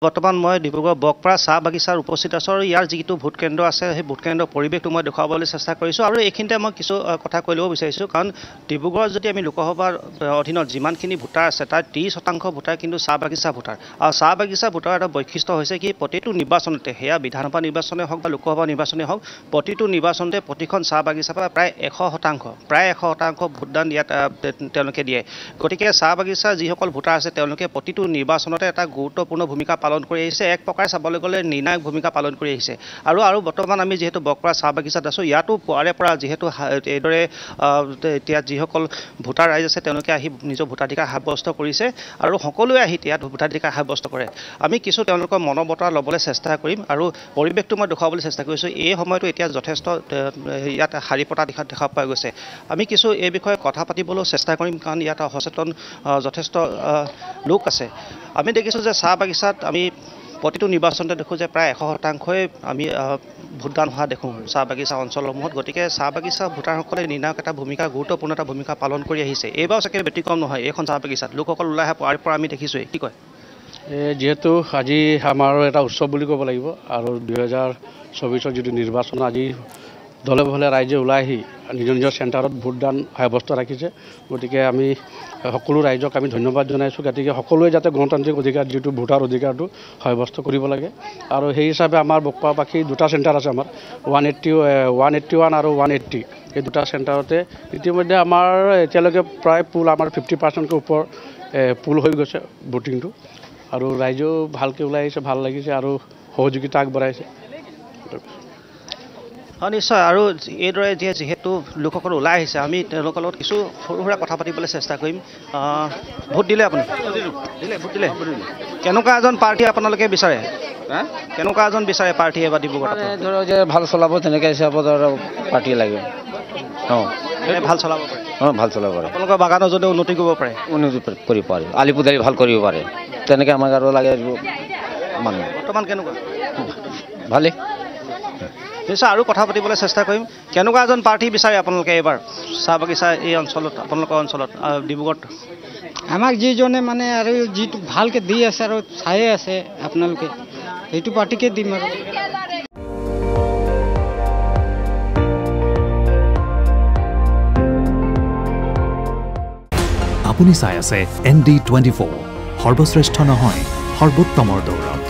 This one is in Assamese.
বৰ্তমান মই ডিব্ৰুগড় বকপাৰা চাহ বাগিচাৰ উপস্থিত আছোঁ আৰু ইয়াৰ যিটো ভোট কেন্দ্ৰ আছে সেই ভোট কেন্দ্ৰৰ পৰিৱেশটো মই দেখুৱাবলৈ চেষ্টা কৰিছোঁ আৰু এইখিনিতে মই কিছু কথা কৈ ল'ব বিচাৰিছোঁ কাৰণ ডিব্ৰুগড় যদি আমি লোকসভাৰ অধীনত যিমানখিনি ভোটাৰ আছে তাৰ 30% ভোটাৰ কিন্তু চাহ বাগিচা ভোটাৰ আৰু চাহ বাগিচা ভোটাৰ এটা বৈশিষ্ট্য হৈছে কি প্ৰতিটো নিৰ্বাচনতে সেয়া বিধানসভা নিৰ্বাচনে হওক বা লোকসভা নিৰ্বাচনে হওক প্ৰতিটো নিৰ্বাচনতে প্ৰতিখন চাহ বাগিচাৰ পৰা প্ৰায় 100% ভোটদান ইয়াত তেওঁলোকে দিয়ে গতিকে চাহ বাগিচাৰ যিসকল ভোটাৰ আছে তেওঁলোকে প্ৰতিটো নিৰ্বাচনতে এটা গুৰুত্বপূৰ্ণ ভূমিকা পালন কৰি আহিছে এক প্ৰকাৰে চাবলৈ গ'লে নিৰ্ণায়ক ভূমিকা পালন কৰি আহিছে আৰু বৰ্তমান আমি যিহেতু বকপাৰা চাহ বাগিচাত আছোঁ ইয়াতো পুৱাৰে পৰা যিহেতু এইদৰে এতিয়া যিসকল ভোটাৰ ৰাইজ আছে তেওঁলোকে আহি নিজৰ ভোটাধিকাৰ সাব্যস্ত কৰিছে আৰু সকলোৱে আহি ইয়াত ভোটাধিকাৰ সাব্যস্ত কৰে আমি কিছু তেওঁলোকৰ মনোবতৰা ল'বলৈ চেষ্টা কৰিম আৰু পৰিৱেশটো মই দেখুৱাবলৈ চেষ্টা কৰিছোঁ এই সময়টো এতিয়া যথেষ্ট ইয়াত শাৰী পতা দেখা পোৱা গৈছে আমি কিছু এই বিষয়ে কথা পাতিবলৈ চেষ্টা কৰিম কাৰণ ইয়াত সচেতন যথেষ্ট লোক আছে আমি দেখিছোঁ যে চাহ বাগিচাত আমি প্ৰতিটো নিৰ্বাচনতে দেখোঁ যে প্ৰায় 100%ই আমি ভোটদান হোৱা দেখোঁ চাহ বাগিচা অঞ্চলসমূহত গতিকে চাহ বাগিচা ভোটাৰসকলে নিৰ্ণায়ক এটা গুৰুত্বপূৰ্ণ এটা ভূমিকা পালন কৰি আহিছে এইবাৰো চাগে ব্যতিক্ৰম নহয় এইখন চাহ বাগিচাত লোকসকল ওলাই অহা পুৱাৰ পৰা আমি দেখিছোঁ কি কয় যিহেতু আজি আমাৰ এটা উৎসৱ বুলি ক'ব লাগিব আৰু 2024 যিটো নিৰ্বাচন আজি দলে বলে ৰাইজে ওলাই আহি নিজৰ নিজৰ চেণ্টাৰত ভোটদান সাব্যস্ত ৰাখিছে গতিকে আমি সকলো ৰাইজক আমি ধন্যবাদ জনাইছোঁ গতিকে সকলোৱে যাতে গণতান্ত্ৰিক অধিকাৰ যিটো ভোটাৰ অধিকাৰটো সাব্যস্ত কৰিব লাগে আৰু সেই হিচাপে আমাৰ বকপাৰাবাসী দুটা চেণ্টাৰ আছে আমাৰ 181 আৰু 180 এই দুটা চেণ্টাৰতে ইতিমধ্যে আমাৰ এতিয়ালৈকে প্ৰায় পুল আমাৰ 50%কৈ ওপৰ পুল হৈ গৈছে ভোটিংটো আৰু ৰাইজেও ভালকৈ ওলাই আহিছে ভাল লাগিছে আৰু সহযোগিতা আগবঢ়াইছে হয় নিশ্চয় আৰু এইদৰে যিহেতু লোকসকল ওলাই আহিছে আমি তেওঁলোকৰ লগত কিছু সৰু সুৰা কথা পাতিবলৈ চেষ্টা কৰিম ভোট দিলে আপুনি ভোট দিলে কেনেকুৱা এজন প্ৰাৰ্থী আপোনালোকে বিচাৰে কেনেকুৱা এজন বিচাৰে প্ৰাৰ্থী এবাৰ ডিব্ৰুগড়ত ধৰক যে ভাল চলাব তেনেকৈ হিচাপত পাৰ্টি লাগে ভাল চলাব পাৰে ভাল চলাব পাৰে আপোনালোকৰ বাগানৰ যদি উন্নতি কৰিব পাৰে উন্নতি কৰিব পাৰে আলিপুদালি ভাল কৰিব পাৰে তেনেকৈ আমাক আৰু লাগে মানুহ বৰ্তমান কেনেকুৱা ভালেই নিশ্চয় আৰু কথা পাতিবলৈ চেষ্টা কৰিম কেনেকুৱা এজন প্ৰাৰ্থী বিচাৰে আপোনালোকে এইবাৰ চাহ বাগিচা এই অঞ্চলত আপোনালোকৰ অঞ্চলত ডিব্ৰুগড়ত আমাক যিজনে মানে আৰু যিটো ভালকৈ দি আছে আৰু চায়ে আছে আপোনালোকে সেইটো পাৰ্টিকে দিম আৰু আপুনি চাই আছে ND24 সৰ্বশ্ৰেষ্ঠ নহয় সৰ্বোত্তমৰ দৌৰত।